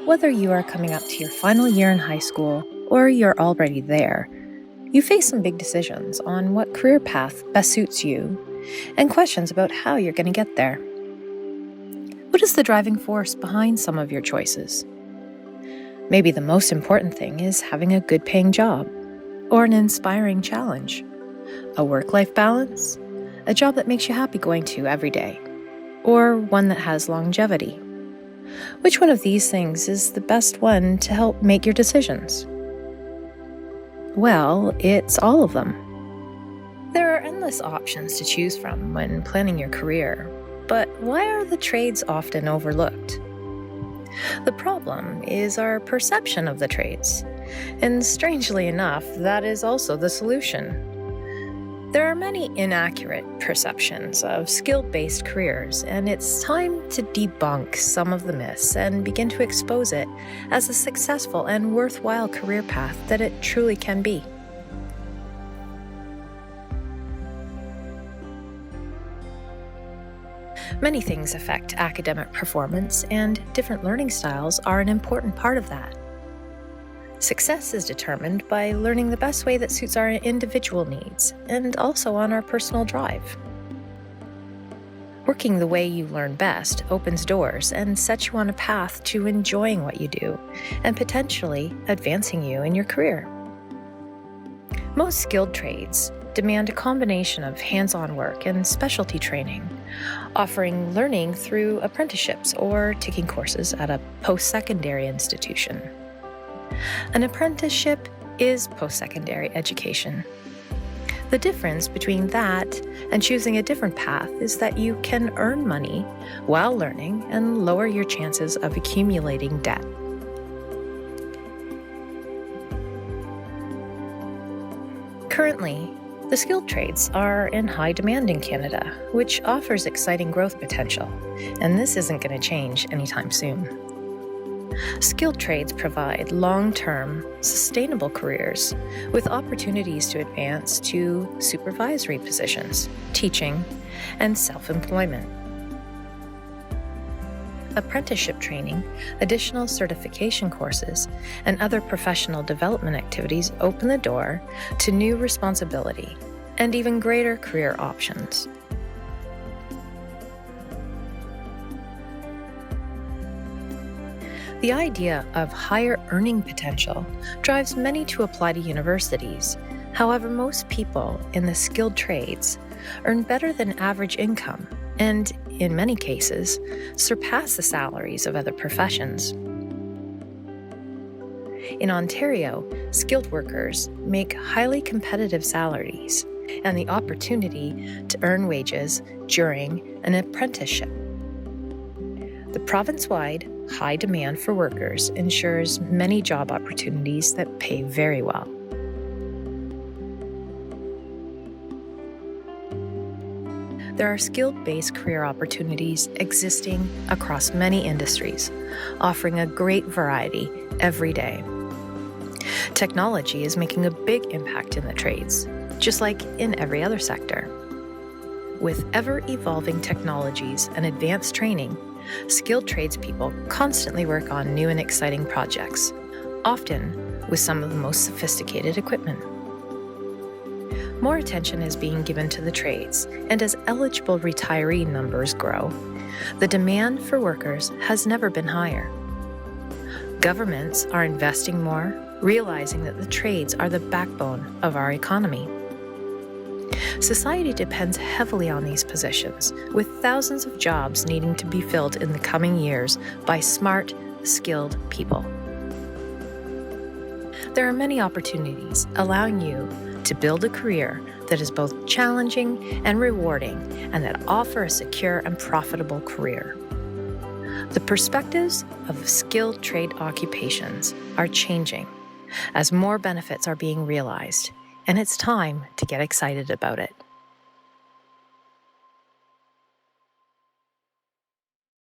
Whether you are coming up to your final year in high school or you're already there, you face some big decisions on what career path best suits you and questions about how you're going to get there. What is the driving force behind some of your choices? Maybe the most important thing is having a good paying job, or an inspiring challenge, a work-life balance, a job that makes you happy going to every day, or one that has longevity. Which one of these things is the best one to help make your decisions? Well, it's all of them. There are endless options to choose from when planning your career, but why are the trades often overlooked? The problem is our perception of the trades, and strangely enough, that is also the solution. There are many inaccurate perceptions of skill-based careers, and it's time to debunk some of the myths and begin to expose it as a successful and worthwhile career path that it truly can be. Many things affect academic performance, and different learning styles are an important part of that. Success is determined by learning the best way that suits our individual needs and also on our personal drive. Working the way you learn best opens doors and sets you on a path to enjoying what you do and potentially advancing you in your career. Most skilled trades demand a combination of hands-on work and specialty training, offering learning through apprenticeships or taking courses at a post-secondary institution. An apprenticeship is post-secondary education. The difference between that and choosing a different path is that you can earn money while learning and lower your chances of accumulating debt. Currently, the skilled trades are in high demand in Canada, which offers exciting growth potential, and this isn't going to change anytime soon. Skilled trades provide long-term, sustainable careers with opportunities to advance to supervisory positions, teaching, and self-employment. Apprenticeship training, additional certification courses, and other professional development activities open the door to new responsibility and even greater career options. The idea of higher earning potential drives many to apply to universities. However, most people in the skilled trades earn better than average income and, in many cases, surpass the salaries of other professions. In Ontario, skilled workers make highly competitive salaries and the opportunity to earn wages during an apprenticeship. The province-wide high demand for workers ensures many job opportunities that pay very well. There are skilled-based career opportunities existing across many industries, offering a great variety every day. Technology is making a big impact in the trades, just like in every other sector. With ever-evolving technologies and advanced training, skilled tradespeople constantly work on new and exciting projects, often with some of the most sophisticated equipment. More attention is being given to the trades, and as eligible retiree numbers grow, the demand for workers has never been higher. Governments are investing more, realizing that the trades are the backbone of our economy. Society depends heavily on these positions, with thousands of jobs needing to be filled in the coming years by smart, skilled people. There are many opportunities allowing you to build a career that is both challenging and rewarding, and that offer a secure and profitable career. The perspectives of skilled trade occupations are changing as more benefits are being realized, and it's time to get excited about it.